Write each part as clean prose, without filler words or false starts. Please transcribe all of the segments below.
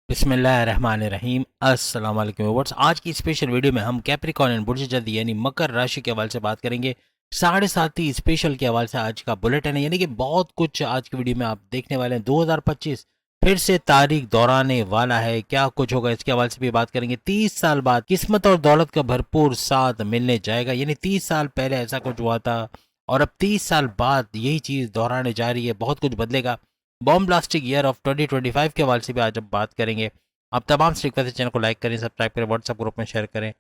बिस्मिल्लाहिर्रहमानिर्रहीम। अस्सलाम वालेकुम व्यूअर्स। आज की स्पेशल वीडियो में हम कैप्रिकॉर्न एंड बुर्ज जल्दी यानी मकर राशि के हवाले से बात करेंगे। 7:30 स्पेशल के हवाले से आज का बुलेटिन है, यानी कि बहुत कुछ आज की वीडियो में आप देखने वाले हैं। 2025 फिर से तारीख दोहराने वाला है, क्या कुछ होगा इसके हवाले से भी बात करेंगे। 30 साल बाद किस्मत और दौलत का भरपूर साथ मिलने जाएगा, यानी 30 साल पहले ऐसा कुछ हुआ था और अब 30 साल बाद यही चीज़ दोहराने जा रही है। बहुत कुछ बदलेगा। बॉम्ब ब्लास्टिंग ईयर ऑफ 2025 के हवाले से भी आज हम बात करेंगे। आप तमाम से रिक्वेस्ट है, चैनल को लाइक करें, सब्सक्राइब करें, व्हाट्सएप ग्रुप में शेयर करें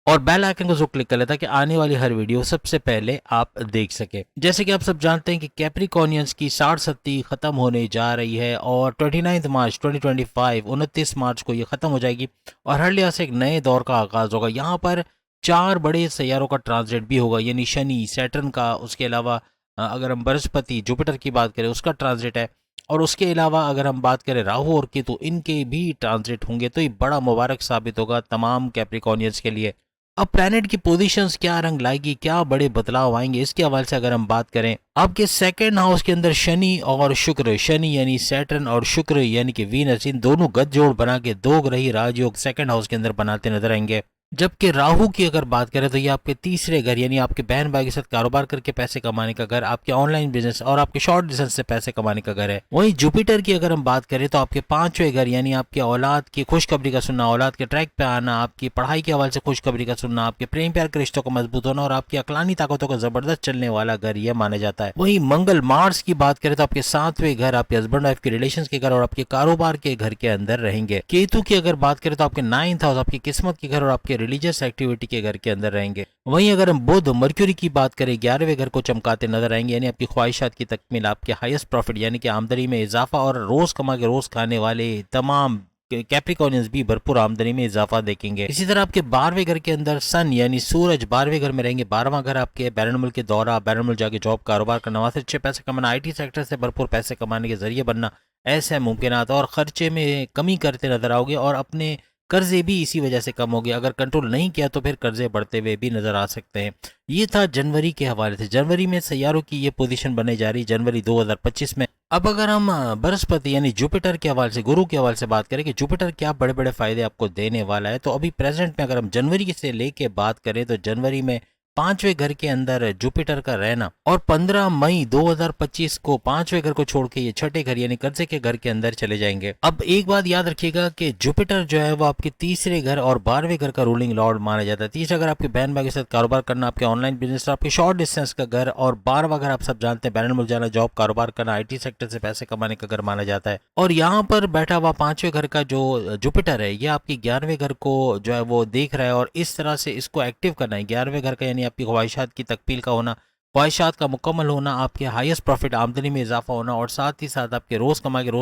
और बेल आइकन को जरूर क्लिक कर लें ताकि आने वाली हर वीडियो सबसे पहले आप देख सके। जैसे कि आप सब जानते हैं कि कैप्रिकॉर्नियंस की 60 खत्म होने जा रही है और 29 मार्च 2025 29 मार्च को ये खत्म हो जाएगी और हर लिहाज से एक नए दौर का आगाज होगा। यहाँ पर 4 बड़े सैयारों का ट्रांजिट भी होगा, यानी शनि, सैटर्न का, उसके अलावा अगर हम बृहस्पति, जुपिटर की बात करें उसका ट्रांजिट है और उसके अलावा अगर हम बात करें राहु और केतु, इनके भी ट्रांजिट होंगे। तो ये बड़ा मुबारक साबित होगा तमाम कैप्रिकॉर्नियंस के लिए। अब प्लैनेट की पोजीशंस क्या रंग लाएगी, क्या बड़े बदलाव आएंगे, इसके हवाले से अगर हम बात करें, आपके सेकंड हाउस के अंदर शनि और शुक्र, शनि यानी सैटर्न और शुक्र यानी कि वीनस, इन दोनों गठजोड़ बना के दो ग्रही राजयोग सेकंड हाउस के अंदर बनाते नजर आएंगे। जबकि राहु की अगर बात करें तो ये आपके तीसरे घर यानी आपके बहन भाई के साथ कारोबार करके पैसे कमाने का घर, आपके ऑनलाइन बिजनेस और आपके शॉर्ट डिस्टेंस से पैसे कमाने का घर है। वहीं जुपिटर की अगर हम बात करें तो आपके पांचवें घर यानी आपके औलाद की खुशखबरी का सुनना, औलाद के ट्रैक पे आना, आपकी पढ़ाई के हवाले से खुशखबरी का सुनना, आपके प्रेम प्यार के रिश्तों को मजबूत होना और आपकी अकलानी ताकतों का जबरदस्त चलने वाला घर यह माना जाता है। वहीं मंगल, मार्स की बात करें तो आपके सातवें घर, आपके हस्बैंड वाइफ के रिलेशन के घर और आपके कारोबार के घर के अंदर रहेंगे। केतु की अगर बात करें तो आपके 9th हाउस, आपकी किस्मत के घर और आपके रिलीजियस एक्टिविटी के घर के अंदर रहेंगे। वहीं अगर हम बुध, मर्क्यूरी की बात करें, 11वें घर को चमकाते नजर आएंगे, यानी आपकी ख्वाहिशात की तकमील, आपके हाईएस्ट प्रॉफिट यानी कि आमदनी में इजाफा और रोज कमा के रोज खाने वाले तमाम कैप्रिकॉर्नियंस भी भरपूर आमदनी में इजाफा देखेंगे। इसी तरह आपके 12वें घर के अंदर सन यानी सूरज 12वें घर में रहेंगे। 12वां घर आपके बैरनमुल्क के दौरा, बैरनमुल्क जाके जॉब, कारोबार करना, वहां से अच्छे पैसे कमाना, आईटी सेक्टर से भरपूर पैसे कमाने के जरिए बनना, ऐसे मुमकिनात और खर्चे में कमी करते नजर आओगे और अपने कर्जे भी इसी वजह से कम हो गए। अगर कंट्रोल नहीं किया तो फिर कर्जे बढ़ते हुए भी नजर आ सकते हैं। ये था जनवरी के हवाले से। जनवरी में सैयारों की ये पोजीशन बनने जा रही जनवरी 2025 में। अब अगर हम बृहस्पति यानी जुपिटर के हवाले से, गुरु के हवाले से बात करें कि जुपिटर क्या बड़े बड़े फायदे आपको देने वाला है, तो अभी प्रेजेंट में अगर हम जनवरी से लेके बात करें तो जनवरी में पांचवें घर के अंदर जुपिटर का रहना और 15 मई 2025 को पांचवें घर को छोड़ के ये छठे घर यानी कर्जे के घर के अंदर चले जाएंगे। अब एक बात याद रखिएगा कि जुपिटर जो है वो आपके तीसरे घर और 12वें घर का रूलिंग लॉर्ड माना जाता है। तीसरा घर आपके बहन भाई के साथ कारोबार करना, आपके ऑनलाइन बिजनेस, आपके शॉर्ट डिस्टेंस का घर और 12वां घर आप सब जानते हैं बैरनमुल्क जाना, जॉब, कारोबार करना, आईटी सेक्टर से पैसे कमाने का घर माना जाता है। और यहाँ पर बैठा हुआ पांचवें घर का जो जुपिटर है, ये आपके 11वें घर को जो है वो देख रहा है और इस तरह से इसको एक्टिव करना है। 11वें घर का यानी आपकी ख्वाहिशात की तकमील का होना, ख्वाहिशात का मुकम्मल होना, आपके हाईएस्ट प्रॉफिट आमदनी में इजाफा होना और साथ ही साथ आपके रोज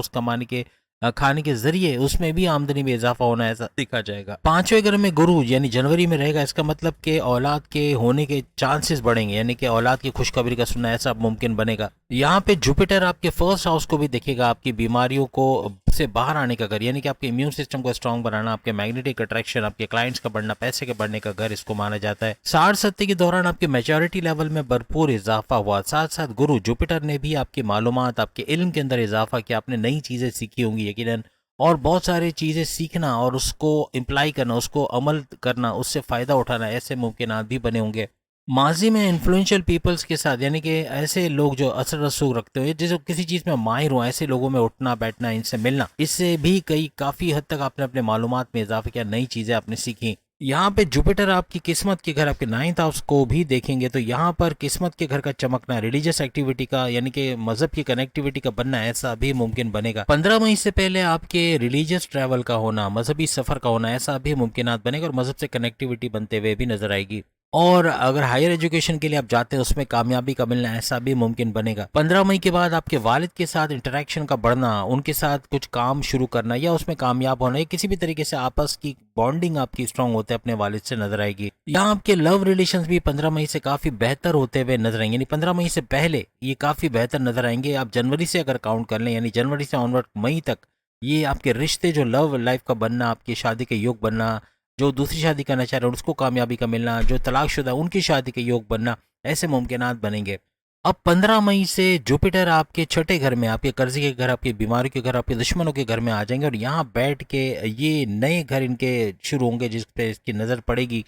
कमाने के खाने के जरिए उसमें भी आमदनी में इजाफा होना, ऐसा देखा जाएगा। पांचवें घर में गुरु यानी जनवरी में रहेगा, इसका मतलब कि औलाद के होने के चांसेस बढ़ेंगे, यानी कि औलाद की खुशखबरी का सुनना ऐसा मुमकिन बनेगा। यहाँ पे जुपिटर आपके फर्स्ट हाउस को भी देखेगा, आपकी बीमारियों को से बाहर आने का घर, यानी कि आपके इम्यून सिस्टम को स्ट्रांग बनाना, आपके मैग्नेटिक अट्रैक्शन, आपके क्लाइंट्स का बढ़ना, पैसे के बढ़ने का घर इसको माना जाता है। 60 के दौरान आपके मेच्योरिटी लेवल में भरपूर इजाफा हुआ। साथ साथ गुरु जुपिटर ने भी आपकी मालूमात, आपके इल्म के अंदर इजाफा किया, आपने नई चीजें सीखी होंगी यकीनन, और बहुत सारी चीजें सीखना और उसको इम्प्लाई करना, उसको अमल करना, उससे फायदा उठाना, ऐसे मुमकिनात भी बने होंगे। माजी में इन्फ्लुएंशियल पीपल्स के साथ, यानी कि ऐसे लोग जो असर रसूख रखते हो, जिस किसी चीज़ में माहिर हो, ऐसे लोगों में उठना बैठना, इनसे मिलना, इससे भी काफ़ी हद तक आपने अपने मालूमात में इजाफा किया, नई चीज़ें आपने सीखी। यहाँ पे जुपिटर आपकी किस्मत के घर, आपके 9th हाउस को भी देखेंगे तो यहाँ पर किस्मत के घर का चमकना, रिलीजियस एक्टिविटी का यानी कि मजहब की कनेक्टिविटी का बनना, ऐसा भी मुमकिन बनेगा। 15 मई से पहले आपके रिलीजियस ट्रैवल का होना, मजहबी सफर का होना, ऐसा भी मुमकिनात बनेगा और मजहब से कनेक्टिविटी बनते हुए भी नजर आएगी। और अगर हायर एजुकेशन के लिए आप जाते हैं उसमें कामयाबी का मिलना, ऐसा भी मुमकिन बनेगा। 15 मई के बाद आपके वालिद के साथ इंटरेक्शन का बढ़ना, उनके साथ कुछ काम शुरू करना या उसमें कामयाब होना, या किसी भी तरीके से आपस की बॉन्डिंग आपकी स्ट्रांग होते अपने वालिद से नजर आएगी। यहाँ आपके लव रिलेशंस भी 15 मई से काफी बेहतर होते हुए नजर आएंगे, यानी 15 मई से पहले ये काफी बेहतर नजर आएंगे। आप जनवरी से अगर काउंट कर लें, यानी जनवरी से ऑनवर्ड मई तक, ये आपके रिश्ते जो लव लाइफ का बनना, आपकी शादी के योग बनना, जो दूसरी शादी करना चाह रहे हैं उसको कामयाबी का मिलना, जो तलाकशुदा उनकी शादी के योग बनना, ऐसे मुमकिनात बनेंगे। अब 15 मई से जुपिटर आपके छठे घर में, आपके कर्जे के घर, आपकी बीमारी के घर, आपके दुश्मनों के घर में आ जाएंगे और यहाँ बैठ के ये नए घर इनके शुरू होंगे जिस पे इसकी नज़र पड़ेगी।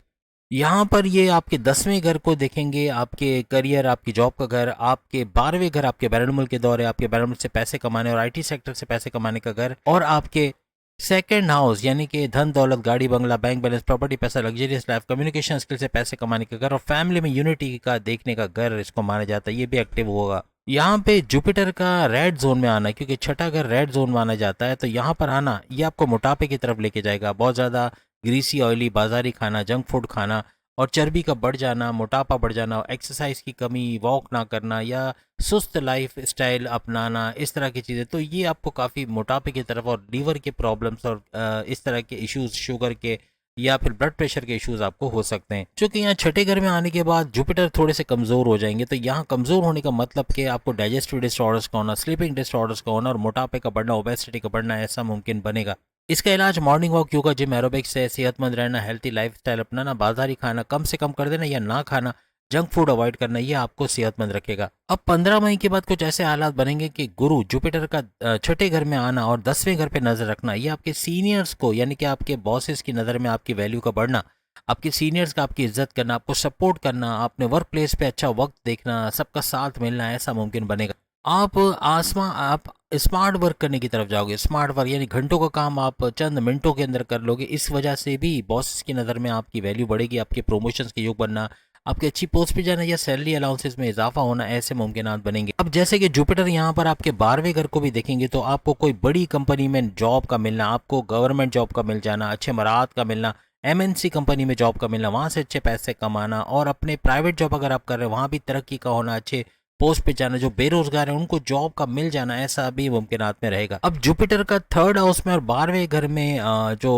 यहाँ पर ये आपके 10वें घर को देखेंगे, आपके करियर, आपकी जॉब का घर, आपके 12वें घर आपके बैरन के दौरे, आपके बैरन से पैसे कमाने और आईटी सेक्टर से पैसे कमाने का घर, और आपके सेकंड हाउस यानी कि धन दौलत, गाड़ी बंगला, बैंक बैलेंस, प्रॉपर्टी, पैसा, लग्जरियस लाइफ, कम्युनिकेशन स्किल से पैसे कमाने का घर और फैमिली में यूनिटी का देखने का घर इसको माना जाता है। ये भी एक्टिव होगा। यहाँ पे जुपिटर का रेड जोन में आना, क्योंकि छठा घर रेड जोन माना जाता है, तो यहाँ पर आना ये आपको मोटापे की तरफ लेके जाएगा। बहुत ज़्यादा ग्रीसी, ऑयली, बाजारी खाना, जंक फूड खाना और चर्बी का बढ़ जाना, मोटापा बढ़ जाना, एक्सरसाइज की कमी, वॉक ना करना या सुस्त लाइफ स्टाइल अपनाना, इस तरह की चीज़ें, तो ये आपको काफ़ी मोटापे की तरफ और लीवर के प्रॉब्लम्स और इस तरह के इश्यूज, शुगर के या फिर ब्लड प्रेशर के इश्यूज आपको हो सकते हैं। क्योंकि यहाँ छठे घर में आने के बाद जुपिटर थोड़े से कमज़ोर हो जाएंगे, तो यहाँ कमज़ोर होने का मतलब कि आपको डाइजेस्टिव डिसऑर्डर्स का होना, स्लीपिंग डिसऑर्डर्स का होना और मोटापे का बढ़ना, ओबेसिटी का बढ़ना, ऐसा मुमकिन बनेगा। इसका इलाज morning walk, yoga, gym, aerobics से, सेहतमंद रहना, हेल्थी लाइफस्टाइल अपनाना, बाजारी खाना कम से कम कर देना या ना खाना, जंक फूड अवॉइड करना, ये आपको सेहतमंद रखेगा। अब 15 मई के बाद कुछ ऐसे हालात बनेंगे कि गुरु जुपिटर का छठे घर में आना और 10वें घर पे नजर रखना, ये आपके सीनियर्स को यानी कि आपके बॉसेस की नज़र में आपकी वैल्यू का बढ़ना, आपके सीनियर्स का आपकी इज्जत करना, आपको सपोर्ट करना, अपने वर्क प्लेस पे अच्छा वक्त देखना, सबका साथ मिलना, ऐसा मुमकिन बनेगा। आप स्मार्ट वर्क करने की तरफ जाओगे। स्मार्ट वर्क यानी घंटों का काम आप चंद मिनटों के अंदर कर लोगे। इस वजह से भी बॉस की नज़र में आपकी वैल्यू बढ़ेगी, आपके प्रमोशंस के योग बनना, आपकी अच्छी पोस्ट पे जाना या सैलरी अलाउंसेस में इजाफा होना, ऐसे मुमकिनात बनेंगे। अब जैसे कि जुपिटर यहाँ पर आपके 12वें घर को भी देखेंगे, तो आपको कोई बड़ी कंपनी में जॉब का मिलना, आपको गवर्नमेंट जॉब का मिल जाना, अच्छे मराहत का मिलना, एमएनसी कंपनी में जॉब का मिलना, वहाँ से अच्छे पैसे कमाना और अपने प्राइवेट जॉब अगर आप कर रहे हैं वहाँ भी तरक्की का होना, अच्छे पोस्ट पे जाना, जो बेरोजगार है उनको जॉब का मिल जाना, ऐसा भी मुमकिनात में रहेगा। अब जुपिटर का थर्ड हाउस में और 12वें घर में जो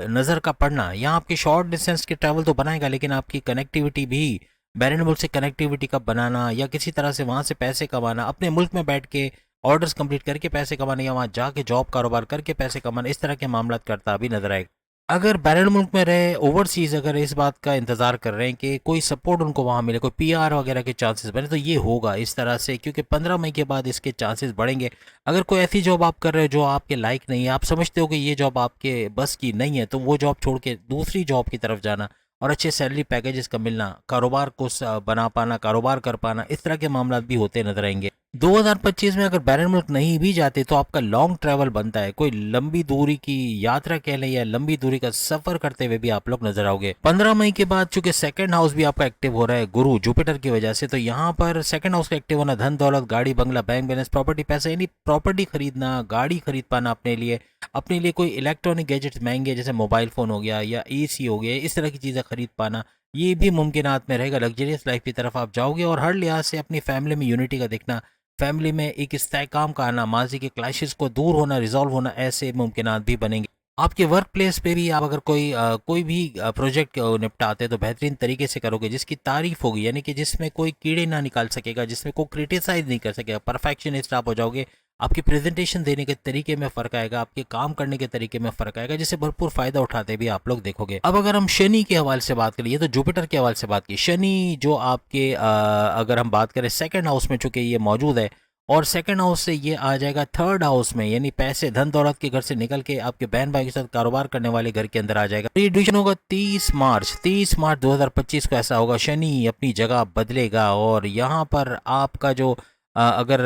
नज़र का पड़ना, यहाँ आपकी शॉर्ट डिस्टेंस की ट्रैवल तो बनाएगा, लेकिन आपकी कनेक्टिविटी भी, बैरन से कनेक्टिविटी का बनाना या किसी तरह से वहाँ से पैसे कमाना, अपने मुल्क में बैठ के ऑर्डर्स कंप्लीट करके पैसे कमाने या वहाँ जाके जॉब कारोबार करके पैसे कमाना, इस तरह के मामला करता भी नजर आएगा। अगर बैरन मुल्क में रहे, ओवरसीज अगर इस बात का इंतज़ार कर रहे हैं कि कोई सपोर्ट उनको वहाँ मिले, कोई पीआर वगैरह के चांसेस बने, तो ये होगा इस तरह से, क्योंकि 15 मई के बाद इसके चांसेस बढ़ेंगे। अगर कोई ऐसी जॉब आप कर रहे हो जो आपके लायक नहीं है, आप समझते हो कि ये जॉब आपके बस की नहीं है, तो वो जॉब छोड़ के दूसरी जॉब की तरफ जाना और अच्छे सैलरी पैकेजेस का मिलना, कारोबार को बना पाना, कारोबार कर पाना, इस तरह के मामला भी होते नजर आएंगे। 2025 में अगर बैरन मुल्क नहीं भी जाते तो आपका लॉन्ग ट्रैवल बनता है, कोई लंबी दूरी की यात्रा कह लें या लंबी दूरी का सफर करते हुए भी आप लोग नजर आओगे। 15 मई के बाद चूंकि सेकंड हाउस भी आपका एक्टिव हो रहा है गुरु जुपिटर की वजह से, तो यहाँ पर सेकंड हाउस का एक्टिव होना, धन दौलत, गाड़ी बंगला, बैंक बैलेंस, प्रॉपर्टी, पैसा, यानी प्रॉपर्टी खरीदना, गाड़ी खरीद पाना अपने लिए कोई इलेक्ट्रॉनिक गैजेट्स महंगे जैसे मोबाइल फ़ोन हो गया या एसी हो गया, इस तरह की चीज़ें खरीद पाना, ये भी मुमकिनात में रहेगा। लग्जरियस लाइफ की तरफ आप जाओगे और हर लिहाज से अपनी फैमिली में यूनिटी का देखना, फैमिली में एक इस्तेहकाम का आना, माजी के क्लैशेस को दूर होना, रिजॉल्व होना, ऐसे मुमकिनात भी बनेंगे। आपके वर्क प्लेस पे भी आप अगर कोई भी प्रोजेक्ट निपटाते हैं तो बेहतरीन तरीके से करोगे, जिसकी तारीफ होगी, यानी कि जिसमें कोई कीड़े ना निकाल सकेगा, जिसमें कोई क्रिटिसाइज नहीं कर सकेगा, परफेक्शनिस्ट आप हो जाओगे। आपकी प्रेजेंटेशन देने के तरीके में फ़र्क आएगा, आपके काम करने के तरीके में फ़र्क आएगा, जिससे भरपूर फ़ायदा उठाते भी आप लोग देखोगे। अब अगर हम शनि के हवाले से बात करें, ये तो जुपिटर के हवाले से बात की, शनि जो आपके अगर हम बात करें सेकंड हाउस में चूंकि ये मौजूद है और सेकंड हाउस से ये आ जाएगा थर्ड हाउस में, यानी पैसे, धन दौलत के घर से निकल के आपके बहन भाई के साथ कारोबार करने वाले घर के अंदर आ जाएगा। ये डिसीजन होगा 30 मार्च 2025 को ऐसा होगा। शनि अपनी जगह बदलेगा और यहाँ पर आपका जो अगर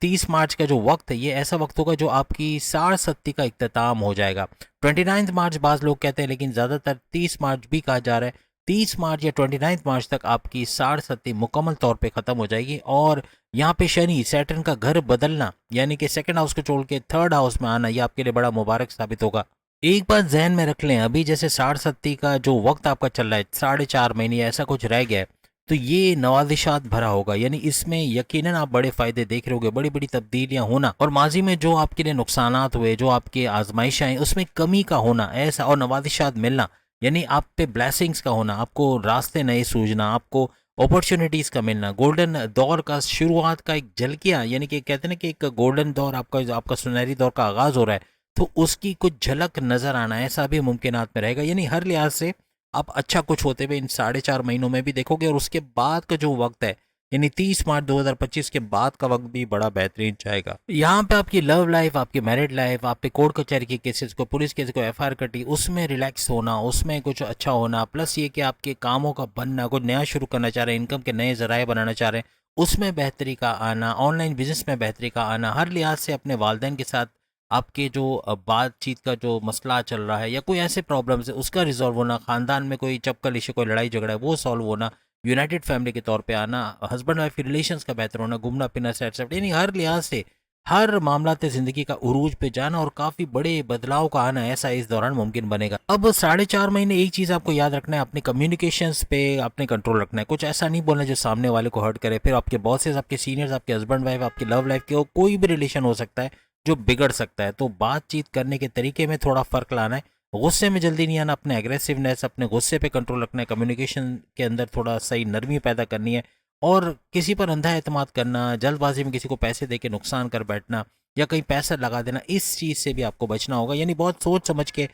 30 मार्च का जो वक्त है, ये ऐसा वक्त होगा जो आपकी साढ़सत्ती का इख्तिताम हो जाएगा। 29 मार्च बाज़ लोग कहते हैं, लेकिन ज़्यादातर 30 मार्च भी कहा जा रहा है। 30 मार्च या 29 मार्च तक आपकी साढ़सत्ती मुकम्मल तौर पे ख़त्म हो जाएगी और यहाँ पे शनि सैटर्न का घर बदलना, यानी कि सेकंड हाउस को छोड़ के थर्ड हाउस में आना, ये आपके लिए बड़ा मुबारक साबित होगा। एक बात जहन में रख लें, अभी जैसे साढ़सत्ती का जो वक्त आपका चल रहा है, 4.5 महीने ऐसा कुछ रह गया है, तो ये नवाजिशात भरा होगा, यानी इसमें यकीनन आप बड़े फायदे देख रहे होगे, बड़ी बड़ी तब्दीलियां होना और माजी में जो आपके लिए नुकसानात हुए, जो आपके आजमाइशें हैं, उसमें कमी का होना ऐसा और नवाजिशात मिलना, यानी आप पे ब्लेसिंग्स का होना, आपको रास्ते नए सूझना, आपको अपॉर्चुनिटीज़ का मिलना, गोल्डन दौर का शुरुआत का एक झलकियाँ, यानी कि कहते हैं ना कि एक गोल्डन दौर आपका सुनहरी दौर का आगाज़ हो रहा है, तो उसकी कुछ झलक नज़र आना, ऐसा भी मुमकिनात में रहेगा। यानी हर लिहाज से आप अच्छा कुछ होते हुए इन 4.5 महीनों में भी देखोगे और उसके बाद का जो वक्त है यानी 30 मार्च 2025 के बाद का वक्त भी बड़ा बेहतरीन जाएगा। यहाँ पे आपकी लव लाइफ, आपकी मैरिड लाइफ, आप पे कोर्ट कचहरी के केसेस को, पुलिस केस को, एफआईआर कटी, उसमें रिलैक्स होना, उसमें कुछ अच्छा होना, प्लस ये कि आपके कामों का बनना, कुछ नया शुरू करना चाह रहे हैं, इनकम के नए जराए बनाना चाह रहे हैं, उसमें बेहतरी का आना, ऑनलाइन बिजनेस में बेहतरी का आना, हर लिहाज से अपने वालदेन के साथ आपके जो बातचीत का जो मसला चल रहा है या कोई ऐसे प्रॉब्लम्स है उसका रिजॉल्व होना, ख़ानदान में कोई चपकल इशू, कोई लड़ाई झगड़ा है वो सॉल्व होना, यूनाइटेड फैमिली के तौर पे आना, हस्बैंड वाइफ के रिलेशंस का बेहतर होना, घूमना फिरना, सेट सेट, यानी हर लिहाज से हर मामला ज़िंदगी का उरूज पे जाना और काफ़ी बड़े बदलाव का आना ऐसा इस दौरान मुमकिन बनेगा। अब 4.5 महीने एक चीज़ आपको याद रखना है, अपने कम्युनिकेशंस पे आपने कंट्रोल रखना है। कुछ ऐसा नहीं बोलना जो सामने वाले को हर्ट करे, फिर आपके बॉसेस, आपके सीनियर्स, आपके हस्बैंड वाइफ, आपकी लव लाइफ के कोई भी रिलेशन हो सकता है जो बिगड़ सकता है। तो बातचीत करने के तरीके में थोड़ा फ़र्क लाना है, गुस्से में जल्दी नहीं आना, अपने एग्रेसिवनेस, अपने गुस्से पे कंट्रोल रखना है, कम्युनिकेशन के अंदर थोड़ा सही नरमी पैदा करनी है, और किसी पर अंधा एतमाद करना, जल्दबाजी में किसी को पैसे दे के नुकसान कर बैठना या कहीं पैसा लगा देना, इस चीज़ से भी आपको बचना होगा। यानी बहुत सोच समझ के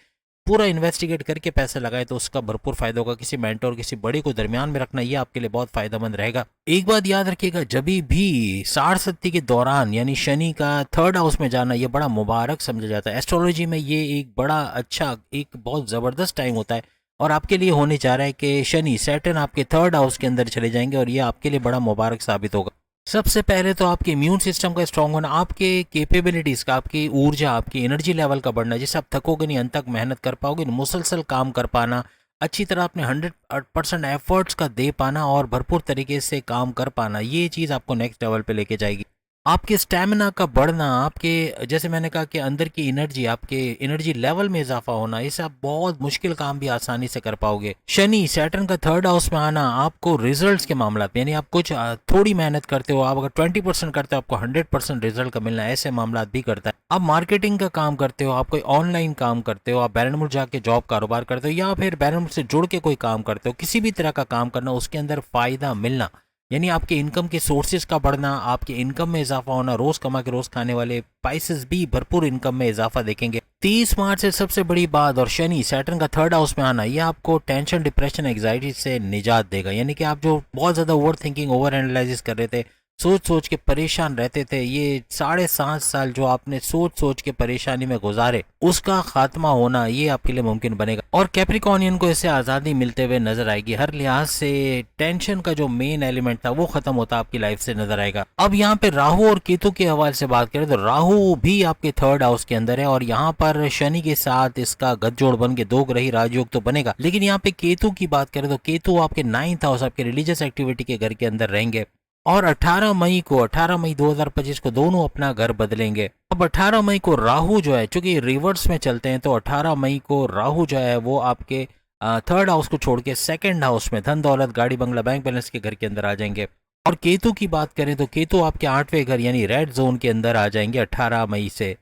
पूरा इन्वेस्टिगेट करके पैसे लगाए तो उसका भरपूर फायदा होगा। किसी मेंटोर, किसी बड़ी को दरमियान में रखना, ये आपके लिए बहुत फायदेमंद रहेगा। एक बात याद रखिएगा, जब भी 60 के दौरान यानी शनि का 3rd हाउस में जाना ये बड़ा मुबारक समझा जाता है। एस्ट्रोलॉजी में ये एक बड़ा अच्छा, एक बहुत ज़बरदस्त टाइम होता है और आपके लिए होने जा रहा है कि शनि, सैटर्न आपके 3rd हाउस के अंदर चले जाएंगे और ये आपके लिए बड़ा मुबारक साबित होगा। सबसे पहले तो आपके इम्यून सिस्टम का स्ट्रांग होना, आपके कैपेबिलिटीज़ का, आपकी ऊर्जा, आपकी एनर्जी लेवल का बढ़ना, जिससे आप थकोगे नहीं, अंत तक मेहनत कर पाओगे, मुसलसल काम कर पाना, अच्छी तरह अपने 100% एफर्ट्स का दे पाना और भरपूर तरीके से काम कर पाना, ये चीज़ आपको नेक्स्ट लेवल पे लेके जाएगी। आपके स्टैमिना का बढ़ना, आपके जैसे मैंने कहा कि अंदर की एनर्जी, आपके एनर्जी लेवल में इजाफा होना, इससे आप बहुत मुश्किल काम भी आसानी से कर पाओगे। शनि, सैटर्न का 3rd हाउस में आना आपको रिजल्ट्स के मामला में, यानी आप कुछ थोड़ी मेहनत करते हो, आप अगर 20% करते हो आपको 100% रिजल्ट का मिलना, ऐसे मामला भी करता है। आप मार्केटिंग का काम करते हो, आप कोई ऑनलाइन काम करते हो, आप बैरनमुल्क जाके जॉब कारोबार करते हो या फिर बैरनमुल्क से जुड़ के कोई काम करते हो, किसी भी तरह का काम करना, उसके अंदर फ़ायदा मिलना, यानी आपके इनकम के सोर्सेज का बढ़ना, आपके इनकम में इजाफा होना, रोज कमा के रोज खाने वाले स्पाइसेस भी भरपूर इनकम में इजाफा देखेंगे। 30 मार्च से सबसे बड़ी बात, और शनि सैटर्न का 3rd हाउस में आना, ये आपको टेंशन, डिप्रेशन, एग्जाइटी से निजात देगा। यानी कि आप जो बहुत ज़्यादा ओवर थिंकिंग, ओवर एनालिसिस कर रहे थे, सोच सोच के परेशान रहते थे, ये 7.5 साल जो आपने सोच सोच के परेशानी में गुजारे, उसका खात्मा होना ये आपके लिए मुमकिन बनेगा। और कैप्रिकॉर्नियन को इससे आज़ादी मिलते हुए नजर आएगी। हर लिहाज से टेंशन का जो मेन एलिमेंट था वो खत्म होता आपकी लाइफ से नजर आएगा। अब यहाँ पे राहु और केतु के हवाले से बात करें तो राहु भी आपके 3rd हाउस के अंदर है और यहाँ पर शनि के साथ इसका गठजोड़ बन के 2 ग्रही राजयोग तो बनेगा। लेकिन यहाँ पे केतु की बात करें तो केतु आपके 9th हाउस, आपके रिलीजियस एक्टिविटी के घर के अंदर रहेंगे और 18 मई 2025 को दोनों अपना घर बदलेंगे। अब 18 मई को राहु जो है, चूंकि रिवर्स में चलते हैं, तो 18 मई को राहु जो है वो आपके 3rd हाउस को छोड़ के 2nd हाउस में धन दौलत, गाड़ी बंगला, बैंक बैलेंस के घर के अंदर आ जाएंगे। और केतु की बात करें तो केतु आपके 8वें घर यानी रेड जोन के अंदर आ जाएंगे 18 मई से।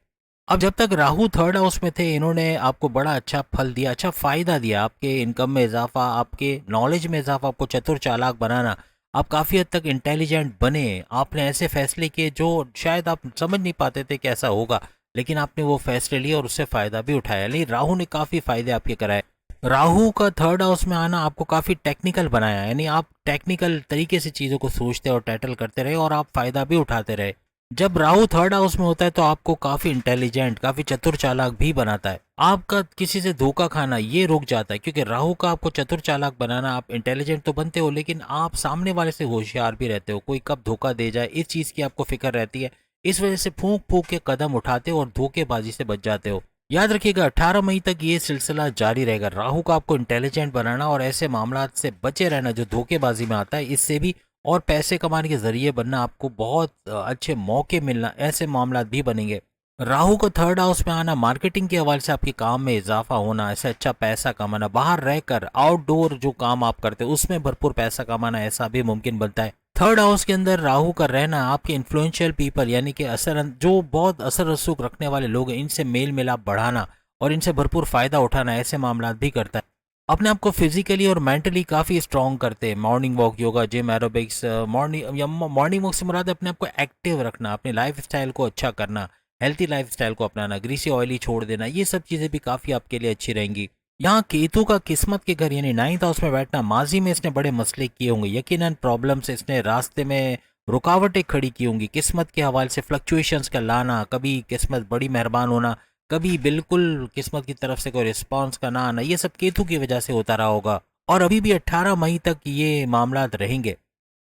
अब जब तक राहु 3rd हाउस में थे, इन्होंने आपको बड़ा अच्छा फल दिया, अच्छा फायदा दिया, आपके इनकम में इजाफा, आपके नॉलेज में इजाफा, आपको चतुर चालाक बनाना, आप काफ़ी हद तक इंटेलिजेंट बने, आपने ऐसे फैसले किए जो शायद आप समझ नहीं पाते थे कि ऐसा होगा, लेकिन आपने वो फैसले लिए और उससे फ़ायदा भी उठाया। लेकिन राहु ने काफ़ी फ़ायदे आपके कराए। राहु का 3rd हाउस में आना आपको काफ़ी टेक्निकल बनाया, यानी आप टेक्निकल तरीके से चीज़ों को सोचते और टैटल करते रहे और आप फ़ायदा भी उठाते रहे। जब राहु 3rd हाउस में होता है तो आपको काफ़ी इंटेलिजेंट, काफ़ी चतुर चालाक भी बनाता है। आपका किसी से धोखा खाना ये रुक जाता है, क्योंकि राहु का आपको चतुर चालाक बनाना, आप इंटेलिजेंट तो बनते हो लेकिन आप सामने वाले से होशियार भी रहते हो, कोई कब धोखा दे जाए इस चीज़ की आपको फिक्र रहती है। इस वजह से फूंक फूंक के कदम उठाते हो और धोखेबाजी से बच जाते हो। याद रखिएगा 18 मई तक ये सिलसिला जारी रहेगा। राहु का आपको इंटेलिजेंट बनाना और ऐसे मामला से बचे रहना जो धोखेबाजी में आता है, इससे भी, और पैसे कमाने के जरिए बनना, आपको बहुत अच्छे मौके मिलना, ऐसे मामला भी बनेंगे। राहु को 3rd हाउस में आना, मार्केटिंग के हवाले से आपके काम में इजाफा होना, ऐसे अच्छा पैसा कमाना, बाहर रहकर आउटडोर जो काम आप करते हो उसमें भरपूर पैसा कमाना, ऐसा भी मुमकिन बनता है। 3rd हाउस के अंदर राहु का रहना आपके इन्फ्लुएंशियल पीपल यानी कि जो बहुत असर रसूख रखने वाले लोग हैं, इनसे मेल मिलाप बढ़ाना और इनसे भरपूर फायदा उठाना, ऐसे मामला भी करता है। अपने आप को फिजिकली और मेंटली काफ़ी स्ट्रॉन्ग करते हैं। Morning walk, yoga, gym, aerobics, morning walk से मुराद अपने आप को एक्टिव रखना, अपने लाइफ स्टाइल को अच्छा करना, हेल्थी लाइफ स्टाइल को अपनाना, ग्रीसी ऑयली छोड़ देना, ये सब चीज़ें भी काफ़ी आपके लिए अच्छी रहेंगी। यहाँ केतु का किस्मत के घर यानी 9th हाउस में बैठना, माजी में इसने बड़े मसले किए होंगे, यकीनन प्रॉब्लम्स इसने रास्ते में रुकावटें खड़ी की होंगी। किस्मत के हवाले से फ्लक्चुएशंस का लाना, कभी किस्मत बड़ी मेहरबान होना, कभी बिल्कुल किस्मत की तरफ से कोई रिस्पांस का ना आना, ये सब केतु की वजह से होता रहा होगा। और अभी भी 18 मई तक ये मामला रहेंगे।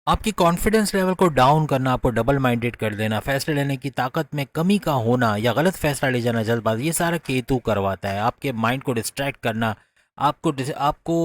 आपकी कॉन्फिडेंस लेवल को डाउन करना, आपको डबल माइंडेड कर देना, फैसले लेने की ताकत में कमी का होना या गलत फैसला ले जाना, जल्दबाजी, ये सारा केतु करवाता है। आपके माइंड को डिस्ट्रैक्ट करना, आपको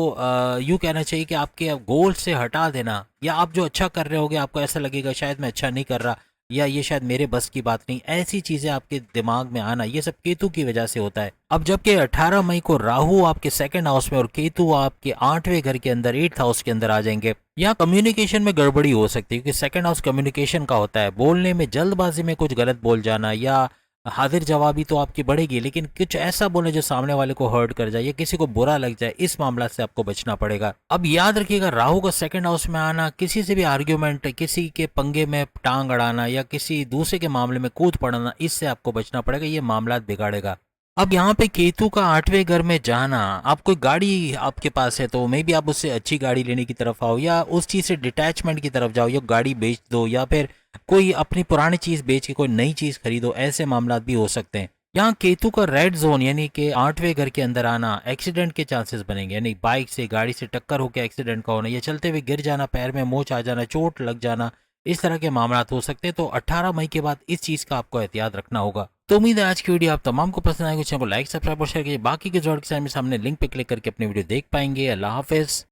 यूँ कहना चाहिए कि आपके गोल से हटा देना, या आप जो अच्छा कर रहे होगे आपको ऐसा लगेगा शायद मैं अच्छा नहीं कर रहा, या ये शायद मेरे बस की बात नहीं, ऐसी चीज़ें आपके दिमाग में आना, ये सब केतु की वजह से होता है। अब जबकि 18 मई को राहु आपके सेकंड हाउस में और केतु आपके 8वें घर के अंदर 8th हाउस के अंदर आ जाएंगे, यहाँ कम्युनिकेशन में गड़बड़ी हो सकती है, क्योंकि सेकंड हाउस कम्युनिकेशन का होता है। बोलने में जल्दबाजी में कुछ गलत बोल जाना या हाजिर जवाबी तो आपकी बढ़ेगी, लेकिन कुछ ऐसा बोले जो सामने वाले को हर्ट कर जाए या किसी को बुरा लग जाए, इस मामला से आपको बचना पड़ेगा। अब याद रखिएगा, राहु का सेकंड हाउस में आना, किसी से भी आर्ग्यूमेंट, किसी के पंगे में टांग अड़ाना या किसी दूसरे के मामले में कूद पड़ना, इससे आपको बचना पड़ेगा, ये मामला बिगाड़ेगा। अब यहाँ पे केतु का 8वें घर में जाना, आप कोई गाड़ी आपके पास है तो मे बी आप उससे अच्छी गाड़ी लेने की तरफ आओ, या उस चीज़ से डिटैचमेंट की तरफ जाओ, या गाड़ी बेच दो, या फिर कोई अपनी पुरानी चीज़ बेच के कोई नई चीज़ खरीदो, ऐसे मामला भी हो सकते हैं। यहाँ केतु का रेड जोन यानी कि 8वें घर के अंदर आना, एक्सीडेंट के चांसेस बनेंगे, यानी बाइक से, गाड़ी से टक्कर होकर एक्सीडेंट का होना, या चलते हुए गिर जाना, पैर में मोच आ जाना, चोट लग जाना, इस तरह के मामला हो सकते हैं। तो 18 मई के बाद इस चीज़ का आपको एहतियात रखना होगा। तो उम्मीद है आज की वीडियो आप तमाम को पसंद आएगी। चैनल को लाइक, सब्सक्राइब और शेयर कीजिए। बाकी के जो के सामने लिंक पे क्लिक करके अपनी वीडियो देख पाएंगे। अल्लाह हाफिज़।